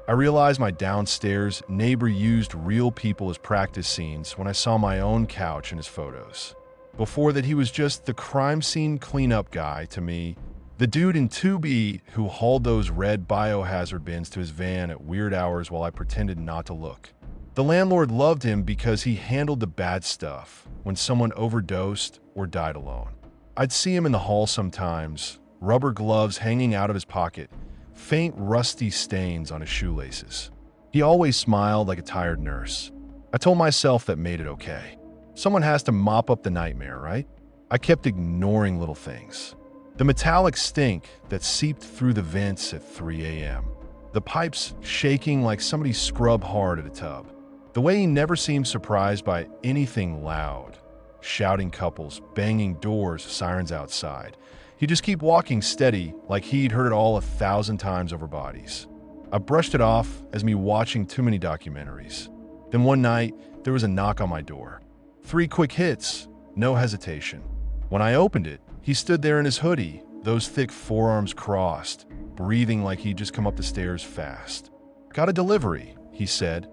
I realized my downstairs neighbor used real people as practice scenes when I saw my own couch in his photos. Before that, he was just the crime scene cleanup guy to me, the dude in 2B who hauled those red biohazard bins to his van at weird hours while I pretended not to look. The landlord loved him because he handled the bad stuff when someone overdosed or died alone. I'd see him in the hall sometimes, rubber gloves hanging out of his pocket, faint rusty stains on his shoelaces. He always smiled like a tired nurse. I told myself that made it okay. Someone has to mop up the nightmare, right? I kept ignoring little things. The metallic stink that seeped through the vents at 3 a.m. The pipes shaking like somebody scrubbed hard at a tub. The way he never seemed surprised by anything loud. Shouting couples, banging doors, sirens outside. He'd just keep walking steady like he'd heard it all 1,000 times over bodies. I brushed it off as me watching too many documentaries. Then one night, there was a knock on my door. 3 quick hits, no hesitation. When I opened it, he stood there in his hoodie, those thick forearms crossed, breathing like he'd just come up the stairs fast. "Got a delivery," he said,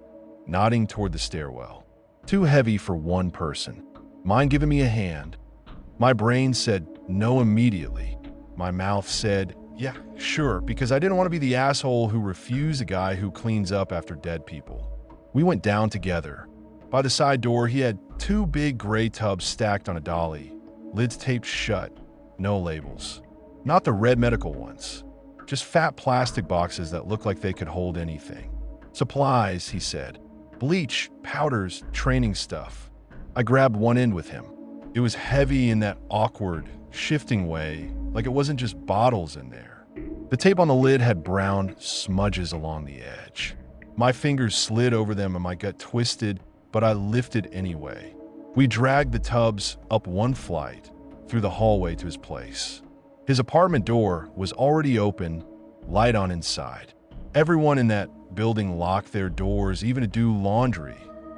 nodding toward the stairwell. Too heavy for one person. Mind giving me a hand? My brain said no immediately. My mouth said, yeah, sure, because I didn't want to be the asshole who refused a guy who cleans up after dead people. We went down together. By the side door, he had 2 big gray tubs stacked on a dolly, lids taped shut, no labels. Not the red medical ones, just fat plastic boxes that looked like they could hold anything. Supplies, he said. Bleach, powders, training stuff. I grabbed one end with him. It was heavy in that awkward, shifting way, like it wasn't just bottles in there. The tape on the lid had brown smudges along the edge. My fingers slid over them and my gut twisted, but I lifted anyway. We dragged the tubs up one flight, through the hallway to his place. His apartment door was already open, light on inside. Everyone in that building locked their doors, even to do laundry,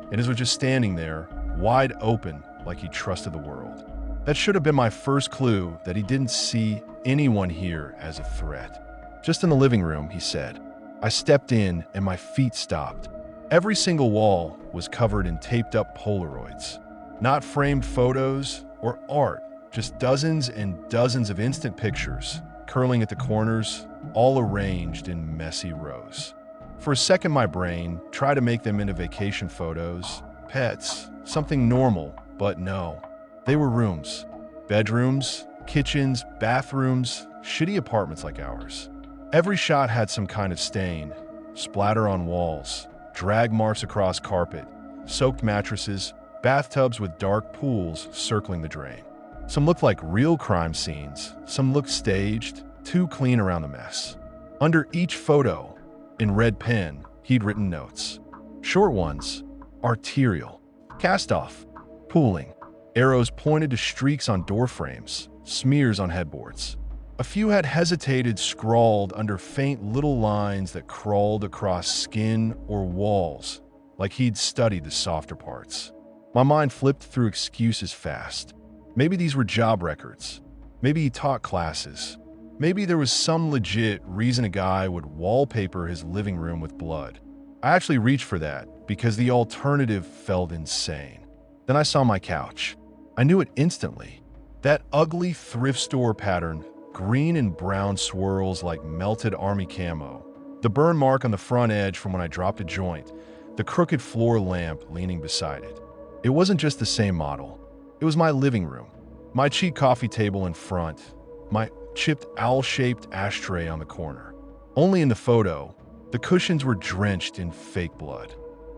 and his was just standing there, wide open, like he trusted the world. That should have been my first clue that he didn't see anyone here as a threat. "Just in the living room," he said. I stepped in and my feet stopped. Every single wall was covered in taped up Polaroids. Not framed photos or art, just dozens and dozens of instant pictures, curling at the corners, all arranged in messy rows. For a second, my brain tried to make them into vacation photos, pets, something normal, but no. They were rooms. Bedrooms, kitchens, bathrooms, shitty apartments like ours. Every shot had some kind of stain, splatter on walls, drag marks across carpet, soaked mattresses, bathtubs with dark pools circling the drain. Some looked like real crime scenes, some looked staged, too clean around the mess. Under each photo, in red pen, he'd written notes. Short ones, arterial, cast off, pooling. Arrows pointed to streaks on door frames, smears on headboards. A few had hesitated, scrawled under faint little lines that crawled across skin or walls, like he'd studied the softer parts. My mind flipped through excuses fast. Maybe these were job records. Maybe he taught classes. Maybe there was some legit reason a guy would wallpaper his living room with blood. I actually reached for that because the alternative felt insane. Then I saw my couch. I knew it instantly. That ugly thrift store pattern, green and brown swirls like melted army camo. The burn mark on the front edge from when I dropped a joint. The crooked floor lamp leaning beside it. It wasn't just the same model. It was my living room. My cheap coffee table in front. My chipped owl-shaped ashtray on the corner. Only in the photo, the cushions were drenched in fake blood.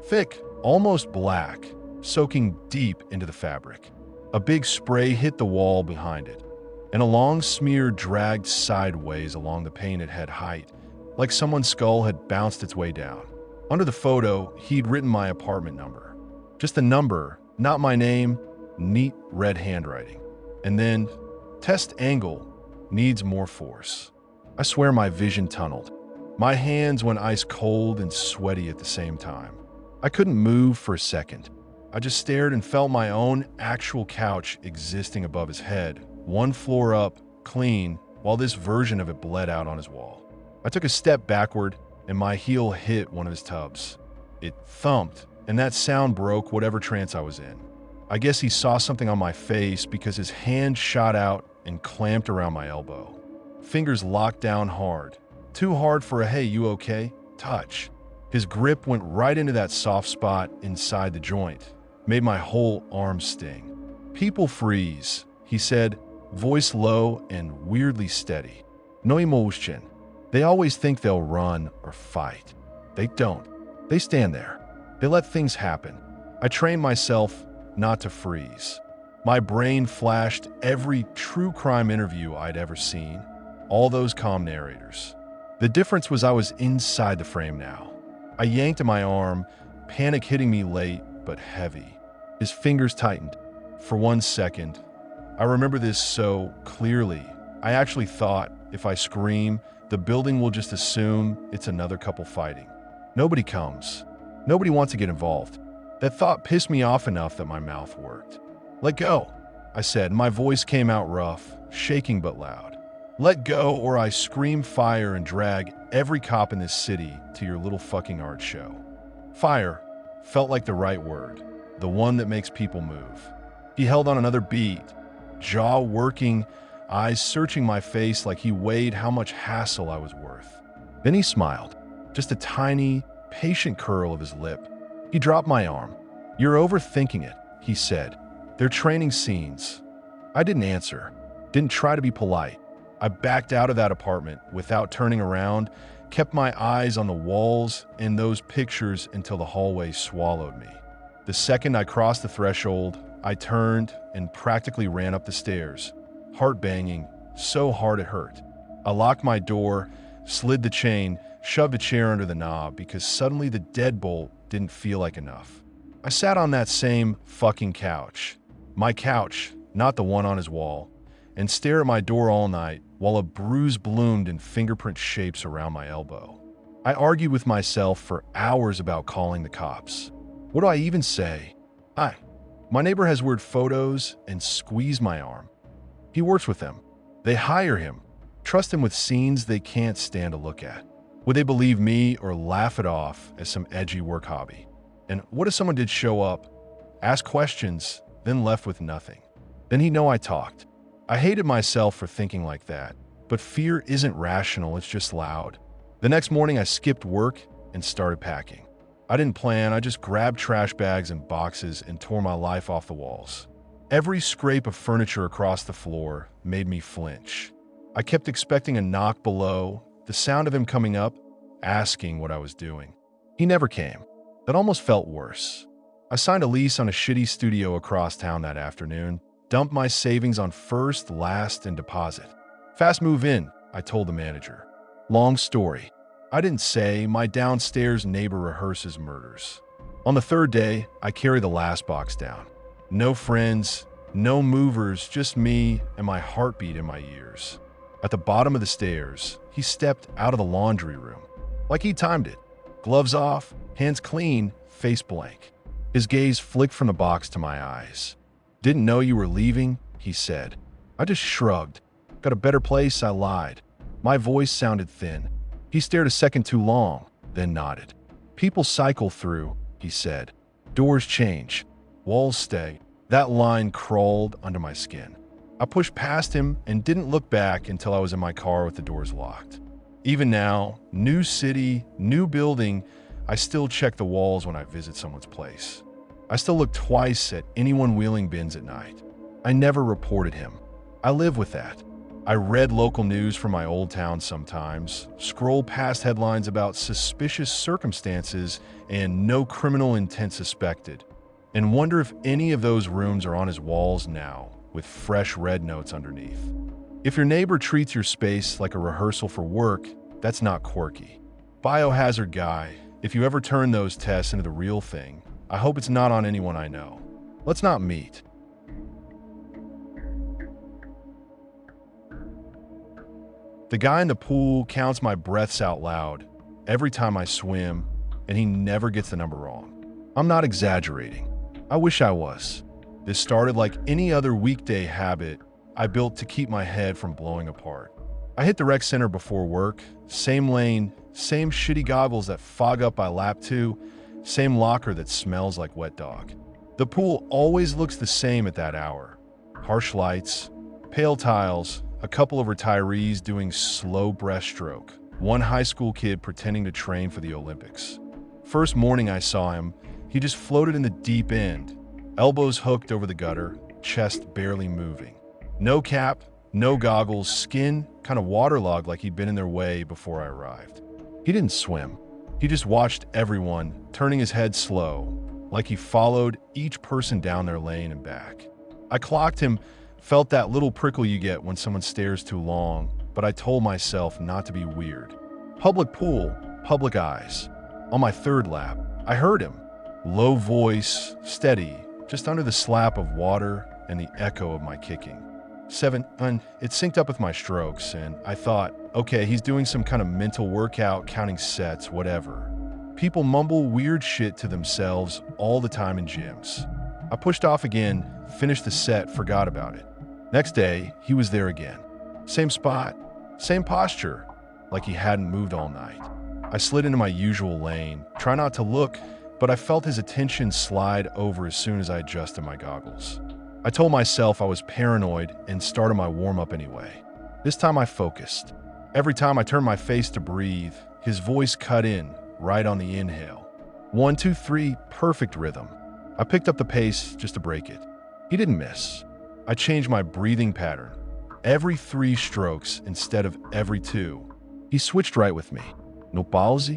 Thick, almost black, soaking deep into the fabric. A big spray hit the wall behind it, and a long smear dragged sideways along the painted head height, like someone's skull had bounced its way down. Under the photo, he'd written my apartment number. Just a number, not my name, neat red handwriting. And then, test angle, needs more force. I swear my vision tunneled. My hands went ice cold and sweaty at the same time. I couldn't move for a second. I just stared and felt my own actual couch existing above his head, one floor up, clean, while this version of it bled out on his wall. I took a step backward, and my heel hit one of his tubs. It thumped, and that sound broke whatever trance I was in. I guess he saw something on my face because his hand shot out and clamped around my elbow. Fingers locked down hard. Too hard for a "hey, you okay?" touch. His grip went right into that soft spot inside the joint. Made my whole arm sting. "People freeze," he said, voice low and weirdly steady. "No emotion. They always think they'll run or fight. They don't. They stand there. They let things happen." I trained myself not to freeze. My brain flashed every true crime interview I'd ever seen, all those calm narrators. The difference was I was inside the frame now. I yanked at my arm, panic hitting me late but heavy. His fingers tightened. For 1 second, I remember this so clearly. I actually thought, if I scream, the building will just assume it's another couple fighting. Nobody comes. Nobody wants to get involved. That thought pissed me off enough that my mouth worked. "Let go," I said, and my voice came out rough, shaking but loud. "Let go or I scream fire and drag every cop in this city to your little fucking art show." Fire felt like the right word, the one that makes people move. He held on another beat, jaw working, eyes searching my face like he weighed how much hassle I was worth. Then he smiled, just a tiny, patient curl of his lip. He dropped my arm. "You're overthinking it," he said. "They're training scenes." I didn't answer, didn't try to be polite. I backed out of that apartment without turning around, kept my eyes on the walls and those pictures until the hallway swallowed me. The second I crossed the threshold, I turned and practically ran up the stairs, heart banging so hard it hurt. I locked my door, slid the chain, shoved a chair under the knob because suddenly the deadbolt didn't feel like enough. I sat on that same fucking couch, my couch, not the one on his wall, and stared at my door all night while a bruise bloomed in fingerprint shapes around my elbow. I argued with myself for hours about calling the cops. What do I even say? "Hi, my neighbor has weird photos," and squeezed my arm. He works with them. They hire him, trust him with scenes they can't stand to look at. Would they believe me or laugh it off as some edgy work hobby? And what if someone did show up, ask questions, then left with nothing? Then he'd know I talked. I hated myself for thinking like that, but fear isn't rational, it's just loud. The next morning I skipped work and started packing. I didn't plan, I just grabbed trash bags and boxes and tore my life off the walls. Every scrape of furniture across the floor made me flinch. I kept expecting a knock below, the sound of him coming up, asking what I was doing. He never came. That almost felt worse. I signed a lease on a shitty studio across town that afternoon, dumped my savings on first, last, and deposit. "Fast move in," I told the manager. Long story. I didn't say my downstairs neighbor rehearses murders. On the third day, I carry the last box down. No friends, no movers, just me and my heartbeat in my ears. At the bottom of the stairs, he stepped out of the laundry room. Like he timed it. Gloves off, hands clean, face blank. His gaze flicked from the box to my eyes. "Didn't know you were leaving," he said. I just shrugged. "Got a better place?" I lied. My voice sounded thin. He stared a second too long, then nodded. "People cycle through," he said. "Doors change. Walls stay." That line crawled under my skin. I pushed past him and didn't look back until I was in my car with the doors locked. Even now, new city, new building, I still check the walls when I visit someone's place. I still look twice at anyone wheeling bins at night. I never reported him. I live with that. I read local news from my old town sometimes, scroll past headlines about suspicious circumstances and no criminal intent suspected, and wonder if any of those rooms are on his walls now, with fresh red notes underneath. If your neighbor treats your space like a rehearsal for work, that's not quirky. Biohazard guy, if you ever turn those tests into the real thing, I hope it's not on anyone I know. Let's not meet. The guy in the pool counts my breaths out loud every time I swim, and he never gets the number wrong. I'm not exaggerating. I wish I was. This started like any other weekday habit I built to keep my head from blowing apart. I hit the rec center before work, same lane, same shitty goggles that fog up by lap 2, same locker that smells like wet dog. The pool always looks the same at that hour. Harsh lights, pale tiles, a couple of retirees doing slow breaststroke, one high school kid pretending to train for the Olympics. First morning I saw him, he just floated in the deep end, elbows hooked over the gutter, chest barely moving. No cap, no goggles, skin kind of waterlogged like he'd been in their way before I arrived. He didn't swim. He just watched everyone, turning his head slow, like he followed each person down their lane and back. I clocked him, felt that little prickle you get when someone stares too long, but I told myself not to be weird. Public pool, public eyes. On my third lap, I heard him. Low voice, steady, just under the slap of water and the echo of my kicking. 7, it synced up with my strokes, and I thought, okay, he's doing some kind of mental workout, counting sets, whatever. People mumble weird shit to themselves all the time in gyms. I pushed off again, finished the set, forgot about it. Next day, he was there again. Same spot, same posture, like he hadn't moved all night. I slid into my usual lane, try not to look, but I felt his attention slide over as soon as I adjusted my goggles. I told myself I was paranoid and started my warm-up anyway. This time I focused. Every time I turned my face to breathe, his voice cut in, right on the inhale. 1, 2, 3, perfect rhythm. I picked up the pace just to break it. He didn't miss. I changed my breathing pattern. Every 3 strokes instead of every 2. He switched right with me. No pause,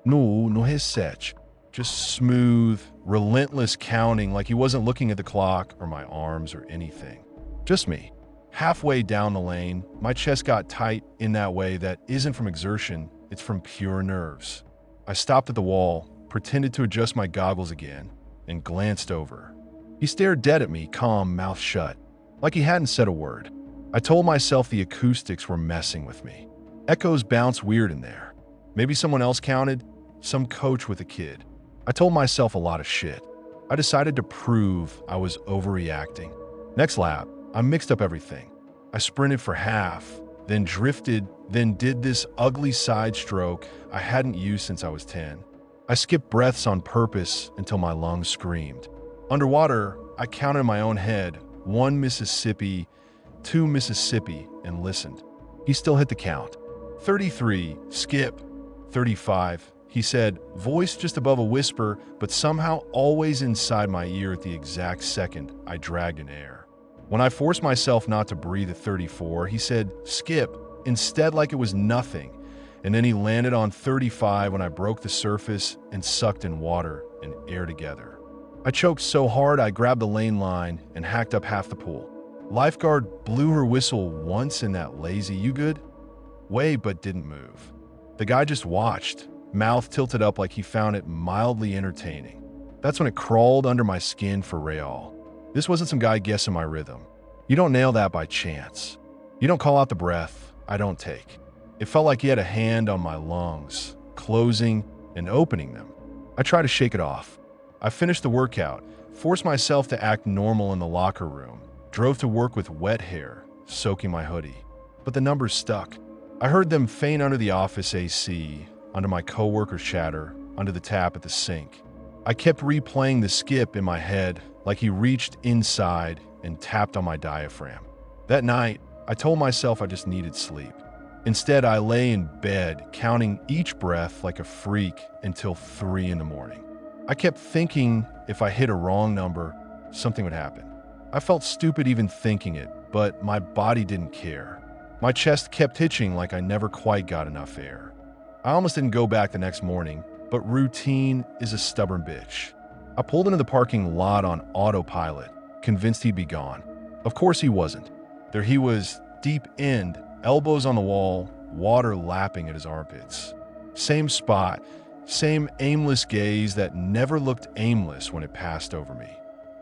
no reset. Just smooth, relentless counting like he wasn't looking at the clock or my arms or anything. Just me. Halfway down the lane, my chest got tight in that way that isn't from exertion, it's from pure nerves. I stopped at the wall, pretended to adjust my goggles again, and glanced over. He stared dead at me, calm, mouth shut, like he hadn't said a word. I told myself the acoustics were messing with me. Echoes bounce weird in there. Maybe someone else counted, some coach with a kid. I told myself a lot of shit. I decided to prove I was overreacting. Next lap, I mixed up everything. I sprinted for half, then drifted, then did this ugly side stroke I hadn't used since I was 10. I skipped breaths on purpose until my lungs screamed. Underwater, I counted in my own head, 1 Mississippi, 2 Mississippi, and listened. He still hit the count. 33, skip. 35, he said, voice just above a whisper, but somehow always inside my ear at the exact second I dragged in air. When I forced myself not to breathe at 34, he said, skip, instead like it was nothing, and then he landed on 35 when I broke the surface and sucked in water and air together. I choked so hard I grabbed the lane line and hacked up half the pool. Lifeguard blew her whistle once in that lazy "you good?" way, but didn't move. The guy just watched, mouth tilted up like he found it mildly entertaining. That's when it crawled under my skin for real. This wasn't some guy guessing my rhythm. You don't nail that by chance. You don't call out the breath I don't take. It felt like he had a hand on my lungs, closing and opening them. I tried to shake it off. I finished the workout, forced myself to act normal in the locker room, drove to work with wet hair, soaking my hoodie. But the numbers stuck. I heard them faint under the office AC, under my coworker's chatter, under the tap at the sink. I kept replaying the skip in my head like he reached inside and tapped on my diaphragm. That night, I told myself I just needed sleep. Instead, I lay in bed, counting each breath like a freak until 3 in the morning. I kept thinking if I hit a wrong number, something would happen. I felt stupid even thinking it, but my body didn't care. My chest kept itching like I never quite got enough air. I almost didn't go back the next morning, but routine is a stubborn bitch. I pulled into the parking lot on autopilot, convinced he'd be gone. Of course he wasn't. There he was, deep end, elbows on the wall, water lapping at his armpits. Same spot, same aimless gaze that never looked aimless when it passed over me.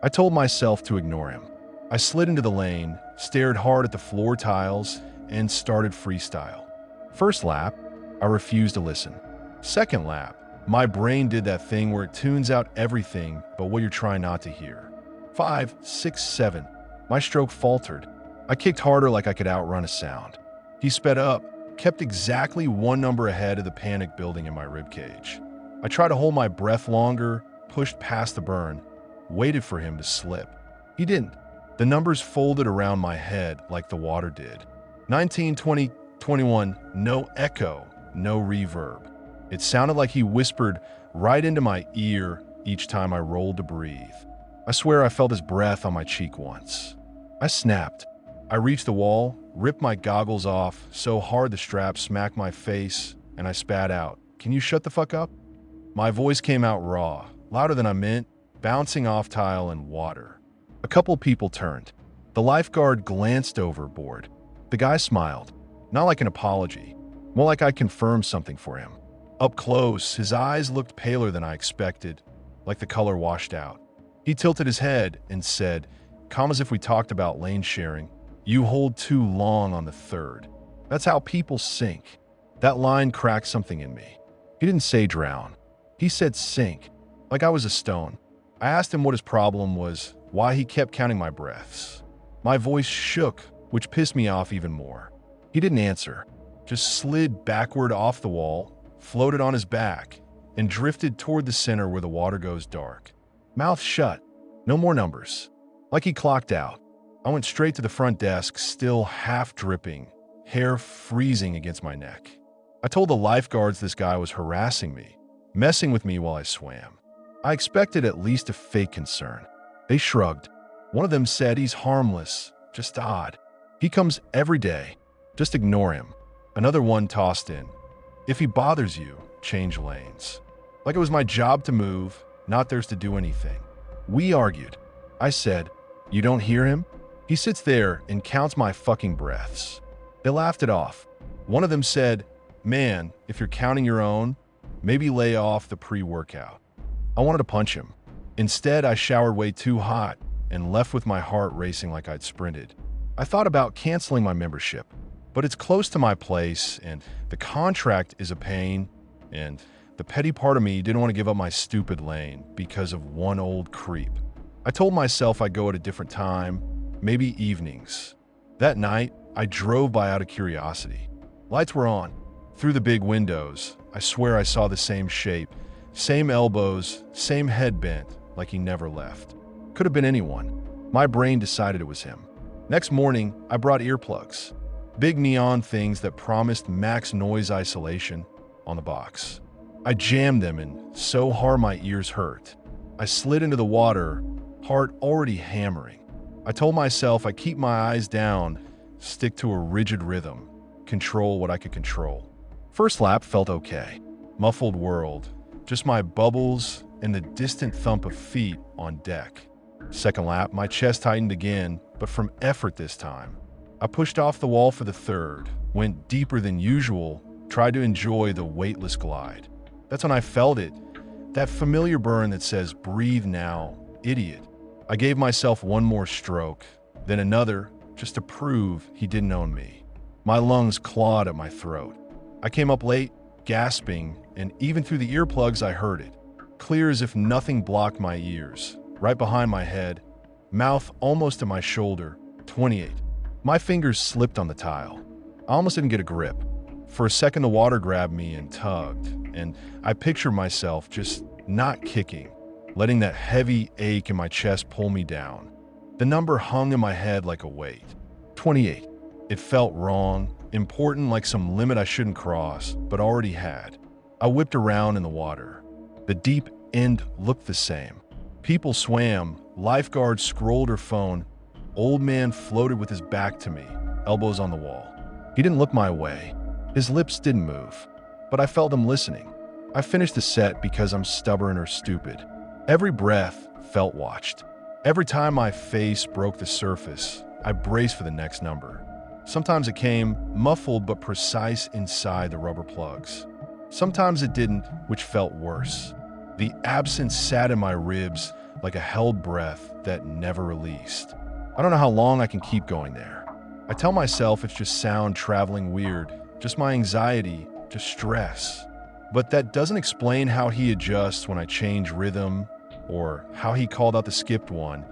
I told myself to ignore him. I slid into the lane, stared hard at the floor tiles, and started freestyle. First lap, I refused to listen. Second lap, my brain did that thing where it tunes out everything but what you're trying not to hear. 5, 6, 7, my stroke faltered. I kicked harder like I could outrun a sound. He sped up, kept exactly one number ahead of the panic building in my ribcage. I tried to hold my breath longer, pushed past the burn, waited for him to slip. He didn't. The numbers folded around my head like the water did. 19, 20, 21, no echo, no reverb. It sounded like he whispered right into my ear each time I rolled to breathe. I swear I felt his breath on my cheek once. I snapped. I reached the wall, ripped my goggles off so hard the strap smacked my face, and I spat out, "Can you shut the fuck up?" My voice came out raw, louder than I meant, bouncing off tile and water. A couple people turned. The lifeguard glanced overboard. The guy smiled, not like an apology, more like I confirmed something for him. Up close, his eyes looked paler than I expected, like the color washed out. He tilted his head and said, calm as if we talked about lane sharing, "You hold too long on the third. That's how people sink." That line cracked something in me. He didn't say drown. He said sink, like I was a stone. I asked him what his problem was, why he kept counting my breaths. My voice shook, which pissed me off even more. He didn't answer, just slid backward off the wall, floated on his back, and drifted toward the center where the water goes dark. Mouth shut, no more numbers. Like he clocked out. I went straight to the front desk, still half dripping, hair freezing against my neck. I told the lifeguards this guy was harassing me, messing with me while I swam. I expected at least a fake concern. They shrugged. One of them said he's harmless, just odd. He comes every day. Just ignore him. Another one tossed in, if he bothers you, change lanes. Like it was my job to move, not theirs to do anything. We argued. I said, you don't hear him? He sits there and counts my fucking breaths. They laughed it off. One of them said, man, if you're counting your own, maybe lay off the pre-workout. I wanted to punch him. Instead, I showered way too hot and left with my heart racing like I'd sprinted. I thought about canceling my membership, but it's close to my place and the contract is a pain, and the petty part of me didn't want to give up my stupid lane because of one old creep. I told myself I'd go at a different time, maybe evenings. That night, I drove by out of curiosity. Lights were on. Through the big windows, I swear I saw the same shape, same elbows, same head bent, like he never left. Could have been anyone. My brain decided it was him. Next morning, I brought earplugs. Big neon things that promised max noise isolation on the box. I jammed them in so hard my ears hurt. I slid into the water, heart already hammering. I told myself I'd keep my eyes down, stick to a rigid rhythm, control what I could control. First lap felt okay. Muffled world, just my bubbles and the distant thump of feet on deck. Second lap, my chest tightened again, but from effort this time. I pushed off the wall for the third, went deeper than usual, tried to enjoy the weightless glide. That's when I felt it, that familiar burn that says, breathe now, idiot. I gave myself one more stroke, then another, just to prove he didn't own me. My lungs clawed at my throat. I came up late, gasping, and even through the earplugs I heard it, clear as if nothing blocked my ears, right behind my head, mouth almost at my shoulder, 28. My fingers slipped on the tile. I almost didn't get a grip. For a second, the water grabbed me and tugged, and I pictured myself just not kicking, letting that heavy ache in my chest pull me down. The number hung in my head like a weight. 28. It felt wrong, important, like some limit I shouldn't cross, but already had. I whipped around in the water. The deep end looked the same. People swam, lifeguards scrolled her phone. Old man floated with his back to me, elbows on the wall. He didn't look my way. His lips didn't move, but I felt them listening. I finished the set because I'm stubborn or stupid. Every breath felt watched. Every time my face broke the surface, I braced for the next number. Sometimes it came muffled but precise inside the rubber plugs. Sometimes it didn't, which felt worse. The absence sat in my ribs like a held breath that never released. I don't know how long I can keep going there. I tell myself it's just sound traveling weird, just my anxiety, just stress. But that doesn't explain how he adjusts when I change rhythm, or how he called out the skipped one,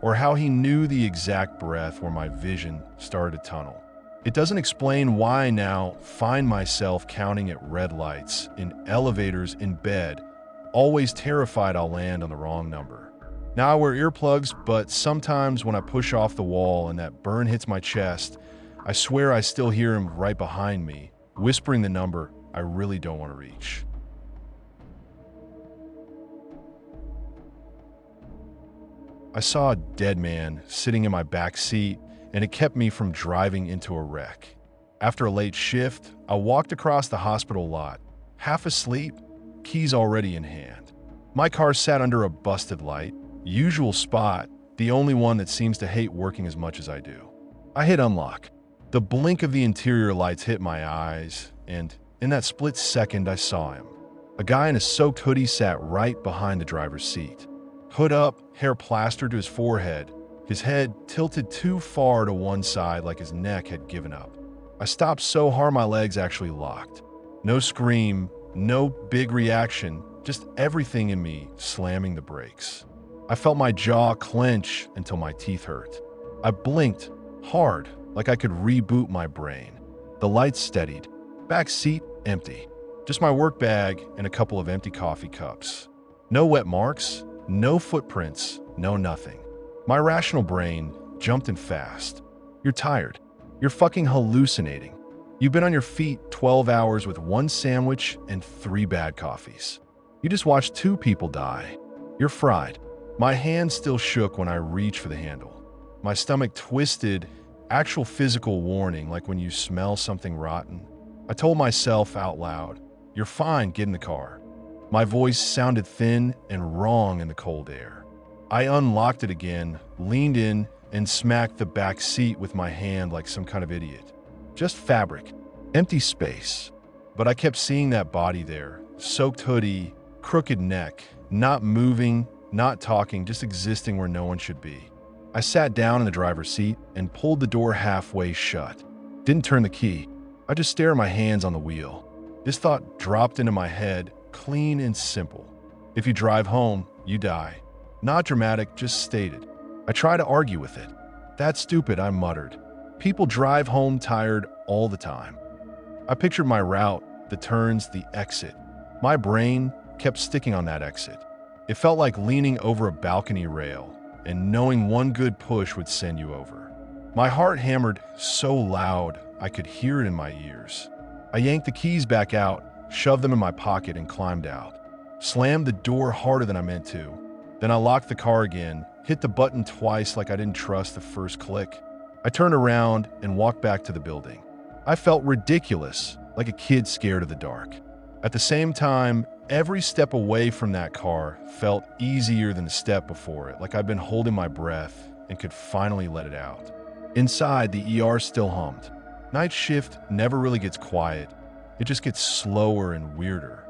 or how he knew the exact breath where my vision started to tunnel. It doesn't explain why I now find myself counting at red lights, in elevators, in bed, always terrified I'll land on the wrong number. Now I wear earplugs, but sometimes when I push off the wall and that burn hits my chest, I swear I still hear him right behind me, whispering the number I really don't want to reach. I saw a dead man sitting in my back seat, and it kept me from driving into a wreck. After a late shift, I walked across the hospital lot, half asleep, keys already in hand. My car sat under a busted light, usual spot, the only one that seems to hate working as much as I do. I hit unlock. The blink of the interior lights hit my eyes, and in that split second I saw him. A guy in a soaked hoodie sat right behind the driver's seat. Hood up, hair plastered to his forehead, his head tilted too far to one side like his neck had given up. I stopped so hard my legs actually locked. No scream, no big reaction, just everything in me slamming the brakes. I felt my jaw clench until my teeth hurt. I blinked hard, like I could reboot my brain. The lights steadied. Back seat empty. Just my work bag and a couple of empty coffee cups. No wet marks, no footprints, no nothing. My rational brain jumped in fast. You're tired. You're fucking hallucinating. You've been on your feet 12 hours with one sandwich and 3 bad coffees. You just watched 2 people die. You're fried. My hand still shook when I reached for the handle. My stomach twisted, actual physical warning, like when you smell something rotten. I told myself out loud, "You're fine, get in the car." My voice sounded thin and wrong in the cold air. I unlocked it again, leaned in, and smacked the back seat with my hand like some kind of idiot. Just fabric, empty space. But I kept seeing that body there, soaked hoodie, crooked neck, not moving, not talking, just existing where no one should be. I sat down in the driver's seat and pulled the door halfway shut. Didn't turn the key. I just stared at my hands on the wheel. This thought dropped into my head, clean and simple. If you drive home, you die. Not dramatic, just stated. I tried to argue with it. "That's stupid," I muttered. "People drive home tired all the time." I pictured my route, the turns, the exit. My brain kept sticking on that exit. It felt like leaning over a balcony rail, and knowing one good push would send you over. My heart hammered so loud I could hear it in my ears. I yanked the keys back out, shoved them in my pocket, and climbed out. Slammed the door harder than I meant to. Then I locked the car again, hit the button twice like I didn't trust the first click. I turned around and walked back to the building. I felt ridiculous, like a kid scared of the dark. At the same time, every step away from that car felt easier than the step before it, like I'd been holding my breath and could finally let it out. Inside, the ER still hummed. Night shift never really gets quiet. It just gets slower and weirder.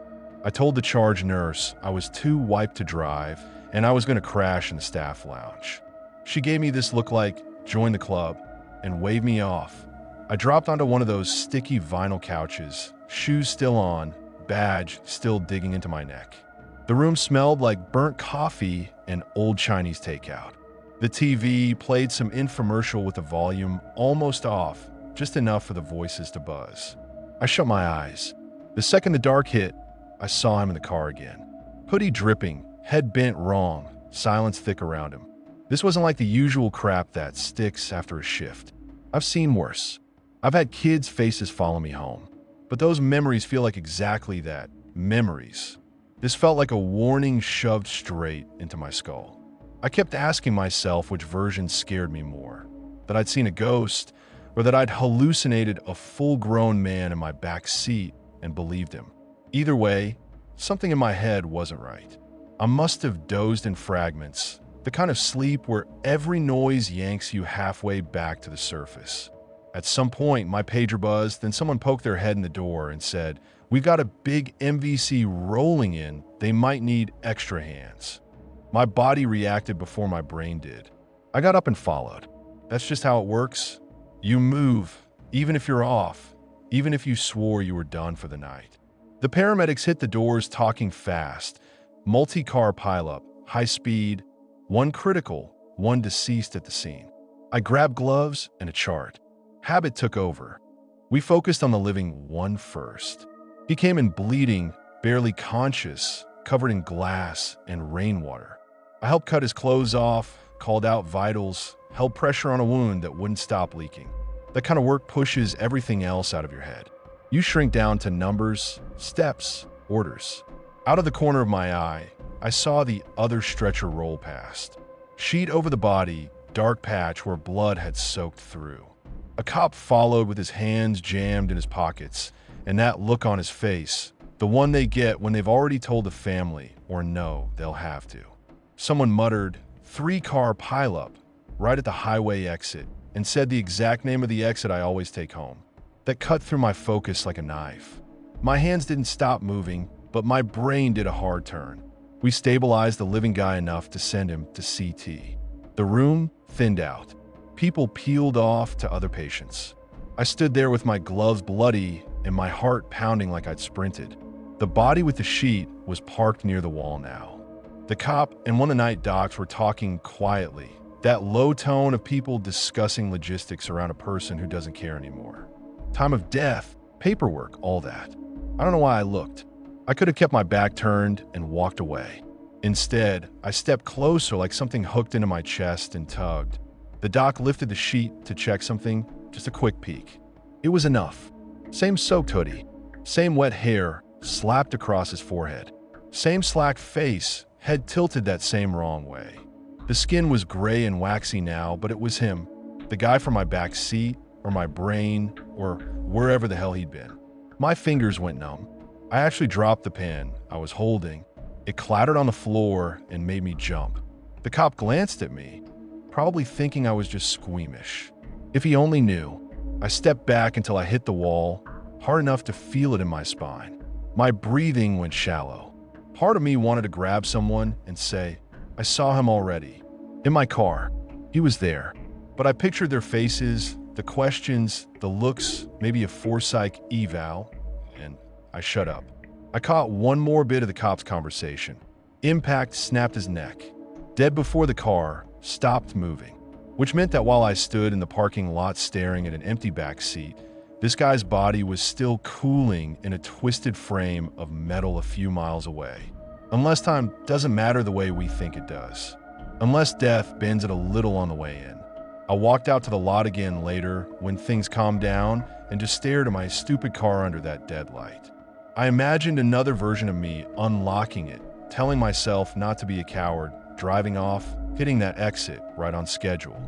I told the charge nurse I was too wiped to drive and I was going to crash in the staff lounge. She gave me this look like, "Join the club," and waved me off. I dropped onto one of those sticky vinyl couches, shoes still on, badge still digging into my neck. The room smelled like burnt coffee and old Chinese takeout. The TV played some infomercial with the volume almost off, just enough for the voices to buzz. I shut my eyes. The second the dark hit, I saw him in the car again. Hoodie dripping, head bent wrong, silence thick around him. This wasn't like the usual crap that sticks after a shift. I've seen worse. I've had kids' faces follow me home. But those memories feel like exactly that, memories. This felt like a warning shoved straight into my skull. I kept asking myself which version scared me more, that I'd seen a ghost, or that I'd hallucinated a full-grown man in my back seat and believed him. Either way, something in my head wasn't right. I must have dozed in fragments, the kind of sleep where every noise yanks you halfway back to the surface. At some point, my pager buzzed, then someone poked their head in the door and said, "We've got a big MVC rolling in. They might need extra hands." My body reacted before my brain did. I got up and followed. That's just how it works. You move, even if you're off, even if you swore you were done for the night. The paramedics hit the doors talking fast. Multi-car pileup, high speed, one critical, one deceased at the scene. I grabbed gloves and a chart. Habit took over. We focused on the living one first. He came in bleeding, barely conscious, covered in glass and rainwater. I helped cut his clothes off, called out vitals, held pressure on a wound that wouldn't stop leaking. That kind of work pushes everything else out of your head. You shrink down to numbers, steps, orders. Out of the corner of my eye, I saw the other stretcher roll past. Sheet over the body, dark patch where blood had soaked through. A cop followed with his hands jammed in his pockets, and that look on his face, the one they get when they've already told the family or know they'll have to. Someone muttered, "3-car pileup," right at the highway exit, and said the exact name of the exit I always take home. That cut through my focus like a knife. My hands didn't stop moving, but my brain did a hard turn. We stabilized the living guy enough to send him to CT. The room thinned out. People peeled off to other patients. I stood there with my gloves bloody and my heart pounding like I'd sprinted. The body with the sheet was parked near the wall now. The cop and one of the night docs were talking quietly, that low tone of people discussing logistics around a person who doesn't care anymore. Time of death, paperwork, all that. I don't know why I looked. I could have kept my back turned and walked away. Instead, I stepped closer like something hooked into my chest and tugged. The doc lifted the sheet to check something, just a quick peek. It was enough. Same soaked hoodie, same wet hair slapped across his forehead, same slack face, head tilted that same wrong way. The skin was gray and waxy now, but it was him, the guy from my back seat, or my brain, or wherever the hell he'd been. My fingers went numb. I actually dropped the pen I was holding. It clattered on the floor and made me jump. The cop glanced at me, probably thinking I was just squeamish. If he only knew. I stepped back until I hit the wall, hard enough to feel it in my spine. My breathing went shallow. Part of me wanted to grab someone and say, I saw him already. In my car. He was there. But I pictured their faces, the questions, the looks, maybe a foresight eval, and I shut up. I caught one more bit of the cop's conversation. Impact snapped his neck. Dead before the car stopped moving, which meant that while I stood in the parking lot staring at an empty back seat, this guy's body was still cooling in a twisted frame of metal a few miles away. Unless time doesn't matter the way we think it does. Unless death bends it a little on the way in. I walked out to the lot again later when things calmed down and just stared at my stupid car under that dead light. I imagined another version of me unlocking it, telling myself not to be a coward, driving off, hitting that exit right on schedule.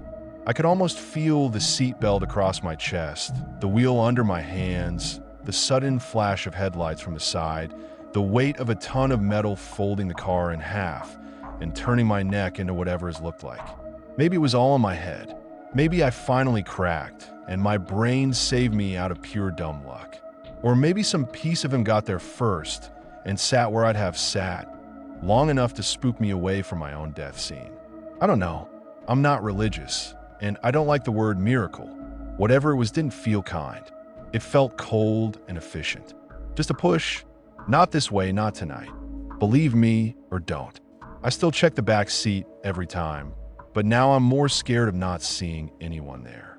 I could almost feel the seatbelt across my chest, the wheel under my hands, the sudden flash of headlights from the side, the weight of a ton of metal folding the car in half and turning my neck into whatever it looked like. Maybe it was all in my head. Maybe I finally cracked and my brain saved me out of pure dumb luck. Or maybe some piece of him got there first and sat where I'd have sat, long enough to spook me away from my own death scene. I don't know. I'm not religious, and I don't like the word miracle. Whatever it was didn't feel kind. It felt cold and efficient. Just a push. Not this way, not tonight. Believe me or don't. I still check the back seat every time, but now I'm more scared of not seeing anyone there.